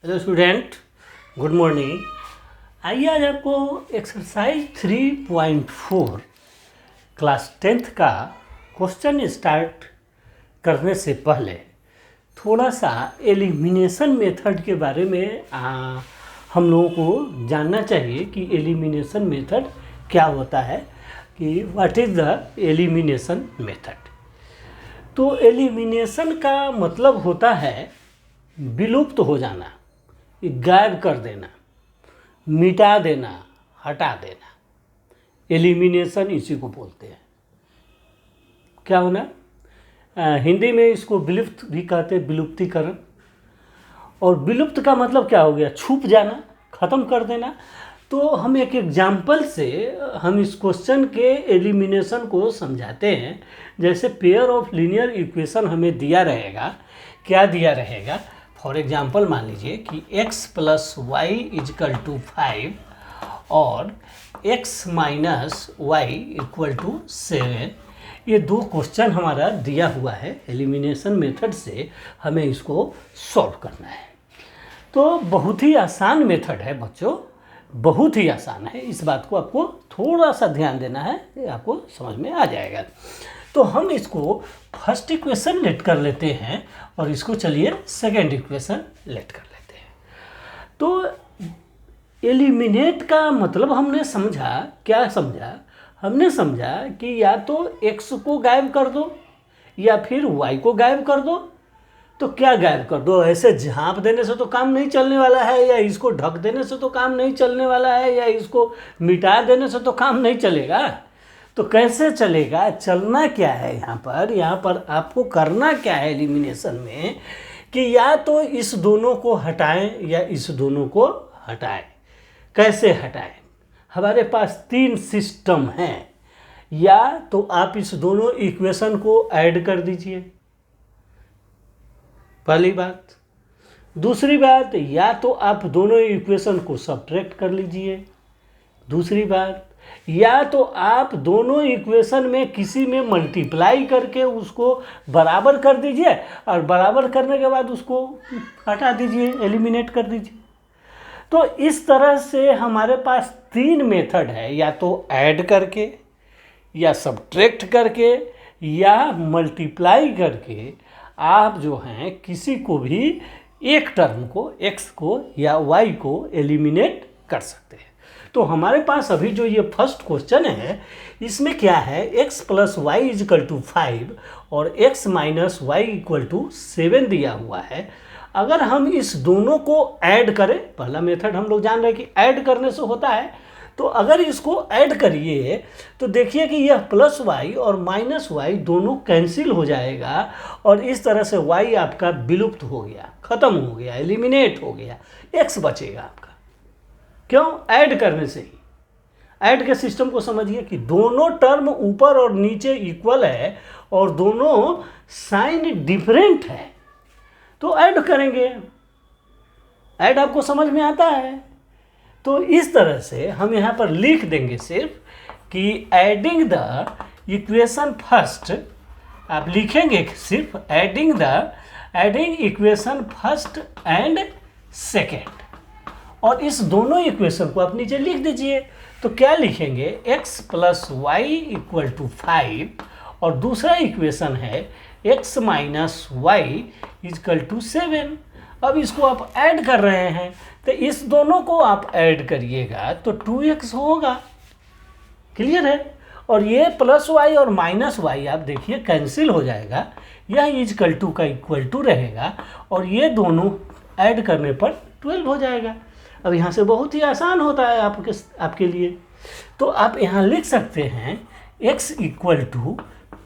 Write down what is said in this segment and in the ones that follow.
Hello student, good morning. आइए आज आपको एक्सरसाइज 3.4 क्लास 10th का क्वेश्चन स्टार्ट करने से पहले थोड़ा सा एलिमिनेशन मेथड के बारे में हम लोगों को जानना चाहिए कि एलिमिनेशन मेथड क्या होता है, कि what is the elimination method. तो एलिमिनेशन का मतलब होता है विलुप्त हो जाना, गायब कर देना, मिटा देना, हटा देना। एलिमिनेशन इसी को बोलते हैं। क्या होना, हिंदी में इसको विलुप्त भी कहते हैं, विलुप्तीकरण। और विलुप्त का मतलब क्या हो गया? छुप जाना, ख़त्म कर देना। तो हम एक एग्जाम्पल से हम इस क्वेश्चन के एलिमिनेशन को समझाते हैं। जैसे पेयर ऑफ लीनियर इक्वेशन हमें दिया रहेगा, क्या दिया रहेगा? फॉर एग्जाम्पल मान लीजिए कि x plus y equal to 5 और x minus y equal to 7। ये दो क्वेश्चन हमारा दिया हुआ है। एलिमिनेशन मेथड से हमें इसको सॉल्व करना है। तो बहुत ही आसान मेथड है बच्चों, बहुत ही आसान है। इस बात को आपको थोड़ा सा ध्यान देना है, ये आपको समझ में आ जाएगा। तो हम इसको फर्स्ट इक्वेशन लेट कर लेते हैं और इसको चलिए सेकंड इक्वेशन लेट कर लेते हैं। तो एलिमिनेट का मतलब हमने समझा, क्या समझा? हमने समझा कि या तो x को गायब कर दो या फिर y को गायब कर दो। तो क्या गायब कर दो? ऐसे झाँप देने से तो काम नहीं चलने वाला है, या इसको ढक देने से तो काम नहीं चलने वाला है, या इसको मिटा देने से तो काम नहीं चलेगा। तो कैसे चलेगा? चलना क्या है यहाँ पर आपको करना क्या है एलिमिनेशन में, कि या तो इस दोनों को हटाएं या इस दोनों को हटाएं। कैसे हटाएं? हमारे पास तीन सिस्टम हैं। या तो आप इस दोनों इक्वेशन को ऐड कर दीजिए, पहली बात। दूसरी बात, या तो आप दोनों इक्वेशन को सब्ट्रैक्ट कर लीजिए। दूसरी बात, या तो आप दोनों इक्वेशन में किसी में मल्टीप्लाई करके उसको बराबर कर दीजिए और बराबर करने के बाद उसको हटा दीजिए, एलिमिनेट कर दीजिए। तो इस तरह से हमारे पास तीन मेथड है, या तो ऐड करके, या सब्ट्रैक्ट करके, या मल्टीप्लाई करके आप जो हैं किसी को भी एक टर्म को, x को या y को एलिमिनेट कर सकते हैं। तो हमारे पास अभी जो ये फर्स्ट क्वेश्चन है, इसमें क्या है? x plus y equal to 5 और x minus y equal to 7 दिया हुआ है। अगर हम इस दोनों को ऐड करें, पहला मेथड हम लोग जान रहे हैं कि ऐड करने से होता है, तो अगर इसको ऐड करिए तो देखिए कि यह प्लस वाई और माइनस वाई दोनों कैंसिल हो जाएगा और इस तरह से y आपका विलुप्त हो गया, ख़त्म हो गया, एलिमिनेट हो गया। x बचेगा आपका। क्यों? ऐड करने से ही। ऐड के सिस्टम को समझिए कि दोनों टर्म ऊपर और नीचे इक्वल है और दोनों साइन डिफरेंट है, तो ऐड करेंगे। ऐड आपको समझ में आता है? तो इस तरह से हम यहाँ पर लिख देंगे सिर्फ कि एडिंग द इक्वेशन फर्स्ट। आप लिखेंगे सिर्फ adding equation first and second, और इस दोनों इक्वेशन को आप नीचे लिख दीजिए। तो क्या लिखेंगे? x plus y equal to 5 और दूसरा इक्वेशन है x minus y equal to 7। अब इसको आप ऐड कर रहे हैं, तो इस दोनों को आप ऐड करिएगा तो 2x होगा। क्लियर है? और ये प्लस वाई और माइनस वाई आप देखिए कैंसिल हो जाएगा, यह इक्वल टू का इक्वल टू रहेगा और ये दोनों ऐड करने पर 12 हो जाएगा। अब यहाँ से बहुत ही आसान होता है आपके लिए। तो आप यहाँ लिख सकते हैं x इक्वल टू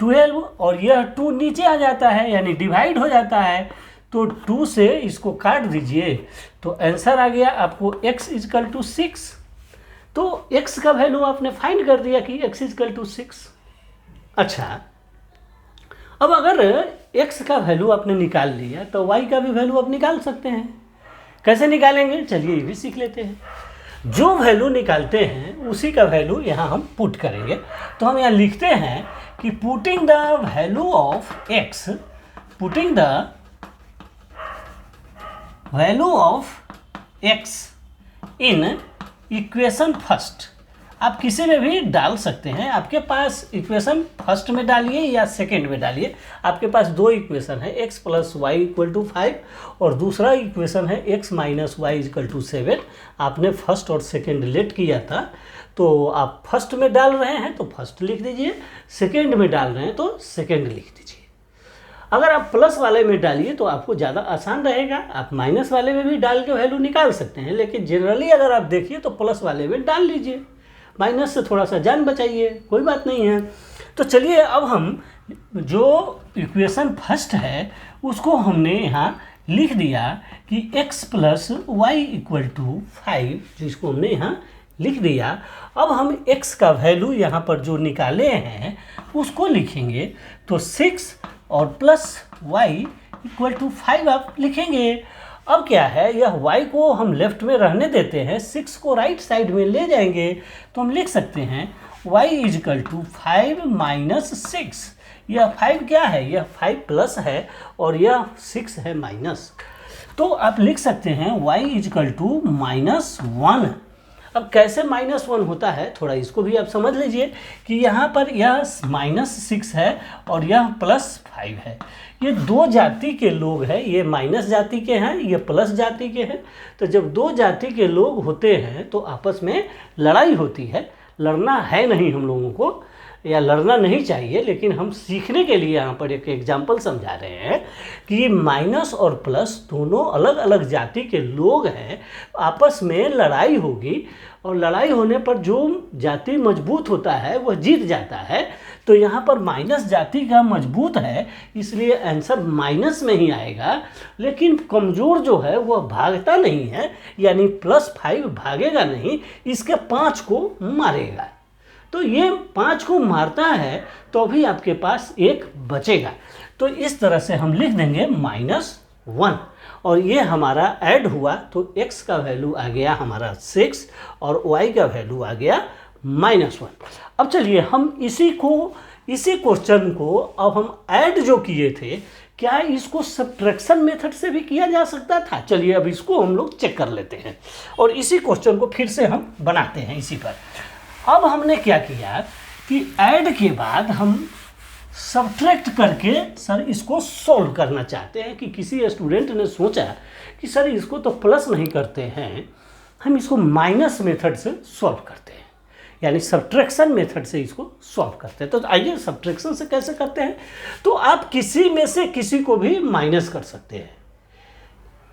12 और यह 2 नीचे आ जाता है, यानी डिवाइड हो जाता है। तो 2 से इसको काट दीजिए तो आंसर आ गया आपको x इक्वल टू 6। तो x का वैल्यू आपने फाइंड कर दिया कि x इक्वल टू 6। अच्छा, अब अगर x का वैल्यू आपने निकाल लिया तो y का भी वैल्यू आप निकाल सकते हैं। कैसे निकालेंगे? चलिए ये भी सीख लेते हैं। जो वैल्यू निकालते हैं उसी का वैल्यू यहाँ हम पुट करेंगे। तो हम यहाँ लिखते हैं कि putting the value of x, putting the value of x in equation first, आप किसी में भी डाल सकते हैं। आपके पास इक्वेशन फर्स्ट में डालिए या सेकंड में डालिए। आपके पास दो इक्वेशन है, x plus y equal to 5 और दूसरा इक्वेशन है x minus y equal to 7। आपने फर्स्ट और सेकंड लेट किया था, तो आप फर्स्ट में डाल रहे हैं तो फर्स्ट लिख दीजिए, सेकंड में डाल रहे हैं तो सेकंड लिख दीजिए। अगर आप प्लस वाले में डालिए तो आपको ज़्यादा आसान रहेगा। आप माइनस वाले में भी डाल के वैल्यू निकाल सकते हैं, लेकिन जनरली अगर आप देखिए तो प्लस वाले में डाल लीजिए, माइनस से थोड़ा सा जान बचाइए, कोई बात नहीं है। तो चलिए अब हम जो इक्वेशन फर्स्ट है उसको हमने यहाँ लिख दिया कि x plus y equal to 5, जिसको हमने यहाँ लिख दिया। अब हम x का वैल्यू यहाँ पर जो निकाले हैं उसको लिखेंगे, तो 6 और प्लस y इक्वल टू 5 आप लिखेंगे। अब क्या है, यह y को हम लेफ्ट में रहने देते हैं, 6 को राइट साइड में ले जाएंगे, तो हम लिख सकते हैं y इजकल टू 5 माइनस 6। यह 5 क्या है, यह 5 प्लस है और यह 6 है माइनस। तो आप लिख सकते हैं y इजकल टू -1। अब कैसे -1 होता है, थोड़ा इसको भी आप समझ लीजिए कि यहाँ पर यह -6 है और यह +5 है। ये दो जाति के लोग हैं, ये माइनस जाति के हैं, ये प्लस जाति के हैं। तो जब दो जाति के लोग होते हैं तो आपस में लड़ाई होती है। लड़ना है नहीं हम लोगों को, या लड़ना नहीं चाहिए, लेकिन हम सीखने के लिए यहाँ पर एक एग्जाम्पल समझा रहे हैं कि माइनस और प्लस दोनों अलग अलग जाति के लोग हैं, आपस में लड़ाई होगी और लड़ाई होने पर जो जाति मजबूत होता है वह जीत जाता है। तो यहाँ पर माइनस जाति का मजबूत है, इसलिए आंसर माइनस में ही आएगा। लेकिन कमज़ोर जो है वह भागता नहीं है, यानी +5 भागेगा नहीं, इसके 5 को मारेगा। तो ये 5 को मारता है तो भी आपके पास एक बचेगा। तो इस तरह से हम लिख देंगे -1 और ये हमारा ऐड हुआ, तो x का वैल्यू आ गया हमारा 6 और y का वैल्यू आ गया -1। अब चलिए हम इसी क्वेश्चन को अब हम ऐड जो किए थे, क्या इसको सब्ट्रैक्शन मेथड से भी किया जा सकता था? चलिए अब इसको हम लोग चेक कर लेते हैं और इसी क्वेश्चन को फिर से हम बनाते हैं इसी पर। अब हमने क्या किया कि ऐड के बाद हम सब्ट्रैक्ट करके सर इसको सॉल्व करना चाहते हैं। कि किसी स्टूडेंट ने सोचा कि सर इसको तो प्लस नहीं करते हैं, हम इसको माइनस मेथड से सॉल्व करते हैं, यानी सब्ट्रैक्शन मेथड से इसको सॉल्व करते हैं। तो आइए सब्ट्रैक्शन से कैसे करते हैं। तो आप किसी में से किसी को भी माइनस कर सकते हैं,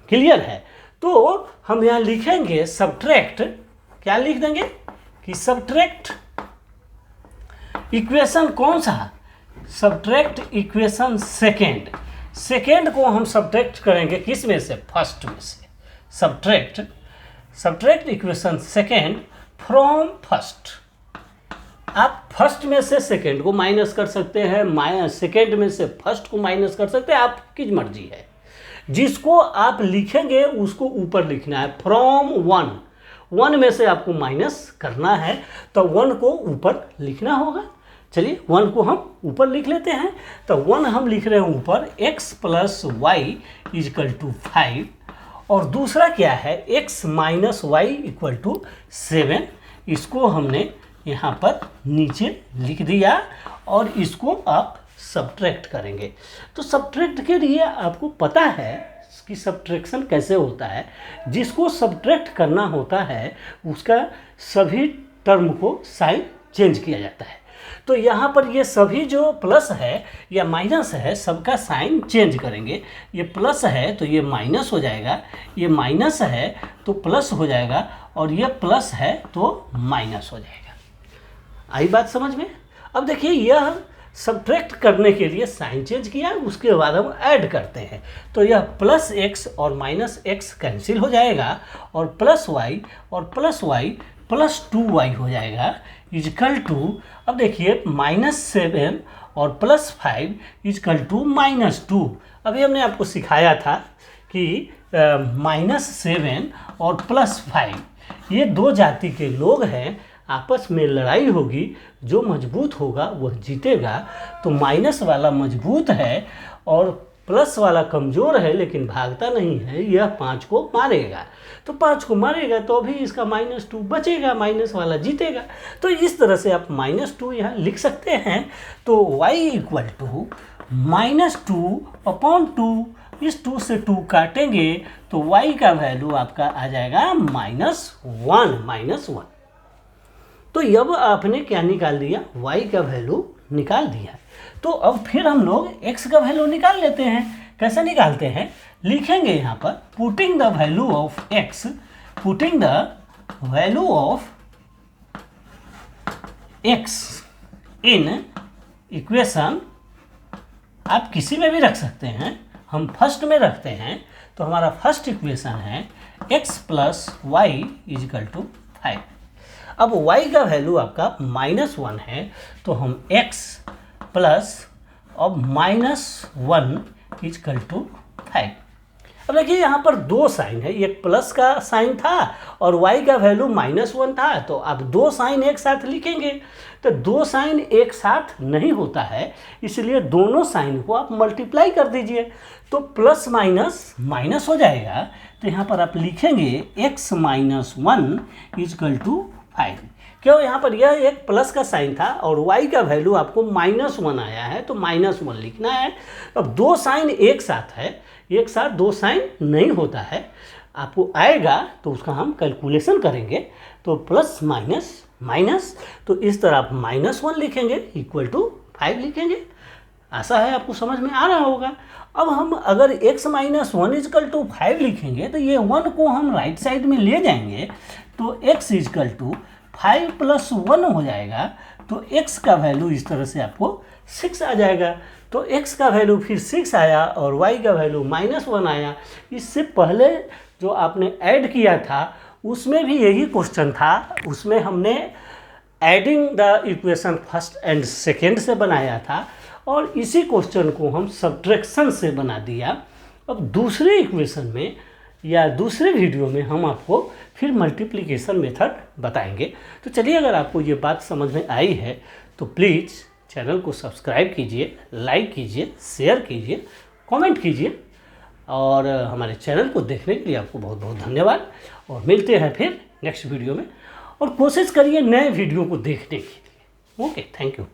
क्लियर है। तो हम यहाँ लिखेंगे सब्ट्रैक्ट, क्या लिख देंगे कि सब्ट्रैक्ट इक्वेशन कौन सा, सब्ट्रैक्ट इक्वेशन सेकेंड को हम सब्ट्रैक्ट करेंगे किस में से, फर्स्ट में से। Subtract equation second from first. आप फर्स्ट में से सेकेंड को माइनस कर सकते हैं, सेकेंड में से फर्स्ट को माइनस कर सकते हैं, आपकी मर्जी है। जिसको आप लिखेंगे उसको ऊपर लिखना है, फ्रॉम 1 में से आपको माइनस करना है तो 1 को ऊपर लिखना होगा। चलिए 1 को हम ऊपर लिख लेते हैं। तो 1 हम लिख रहे हैं ऊपर, x plus y equal to 5 और दूसरा क्या है x minus y equal to 7। इसको हमने यहाँ पर नीचे लिख दिया और इसको आप सब्ट्रैक्ट करेंगे। तो सब्ट्रैक्ट के लिए आपको पता है कि सब्ट्रैक्शन कैसे होता है। जिसको सब्ट्रैक्ट करना होता है उसका सभी टर्म को साइन चेंज किया जाता है। तो यहाँ पर ये सभी जो प्लस है या माइनस है सबका साइन चेंज करेंगे। ये प्लस है तो ये माइनस हो जाएगा, ये माइनस है तो प्लस हो जाएगा और ये प्लस है तो माइनस हो जाएगा। आई बात समझ में। अब देखिए यह सब्ट्रैक्ट करने के लिए साइन चेंज किया, उसके बाद हम ऐड करते हैं। तो यह प्लस x और माइनस x कैंसिल हो जाएगा और प्लस y और प्लस y प्लस 2y हो जाएगा इजकल टू, अब देखिए -7 और प्लस 5 इजकल टू -2। अभी हमने आपको सिखाया था कि -7 और प्लस 5 ये दो जाति के लोग हैं, आपस में लड़ाई होगी, जो मजबूत होगा वह जीतेगा। तो माइनस वाला मजबूत है और प्लस वाला कमज़ोर है लेकिन भागता नहीं है, यह 5 को मारेगा। तो 5 को मारेगा तो अभी इसका -2 बचेगा, माइनस वाला जीतेगा। तो इस तरह से आप -2 यहाँ लिख सकते हैं। तो y इक्वल टू -2/2, इस 2 से 2 काटेंगे तो y का वैल्यू आपका आ जाएगा -1। तो अब आपने क्या निकाल दिया, y का वैल्यू निकाल दिया। तो अब फिर हम लोग x का वैल्यू निकाल लेते हैं। कैसे निकालते हैं, लिखेंगे यहाँ पर putting the value of x, putting the value of x in equation, आप किसी में भी रख सकते हैं, हम फर्स्ट में रखते हैं। तो हमारा फर्स्ट इक्वेशन है x + y = 5। अब y का वैल्यू आपका -1 है, तो हम x प्लस अब -1 = 5। अब देखिए यहाँ पर दो साइन है, एक प्लस का साइन था और y का वैल्यू -1 था। तो अब दो साइन एक साथ लिखेंगे, तो दो साइन एक साथ नहीं होता है, इसलिए दोनों साइन को आप मल्टीप्लाई कर दीजिए तो प्लस माइनस माइनस हो जाएगा। तो यहाँ पर आप लिखेंगे x - 1 = 5। क्यों, यहाँ पर यह एक प्लस का साइन था और y का वैल्यू आपको -1 आया है, तो -1 लिखना है। अब दो साइन एक साथ है, एक साथ दो साइन नहीं होता है, आपको आएगा तो उसका हम कैलकुलेशन करेंगे। तो प्लस माइनस माइनस, तो इस तरह आप -1 लिखेंगे = 5 लिखेंगे। आशा है आपको समझ में आ रहा होगा। अब हम अगर x - 1 = 5 लिखेंगे तो ये 1 को हम राइट साइड में ले जाएंगे, तो x = 5 + 1 हो जाएगा। तो x का वैल्यू इस तरह से आपको 6 आ जाएगा। तो x का वैल्यू फिर 6 आया और y का वैल्यू -1 आया। इससे पहले जो आपने ऐड किया था उसमें भी यही क्वेश्चन था, उसमें हमने adding the equation first and second से बनाया था और इसी क्वेश्चन को हम सब्ट्रैक्शन से बना दिया। अब दूसरे इक्वेशन में या दूसरे वीडियो में हम आपको फिर मल्टीप्लिकेशन मेथड बताएंगे। तो चलिए, अगर आपको ये बात समझ में आई है तो प्लीज़ चैनल को सब्सक्राइब कीजिए, लाइक कीजिए, शेयर कीजिए, कमेंट कीजिए और हमारे चैनल को देखने के लिए आपको बहुत बहुत धन्यवाद। और मिलते हैं फिर नेक्स्ट वीडियो में, और कोशिश करिए नए वीडियो को देखने के लिए। Okay, thank you.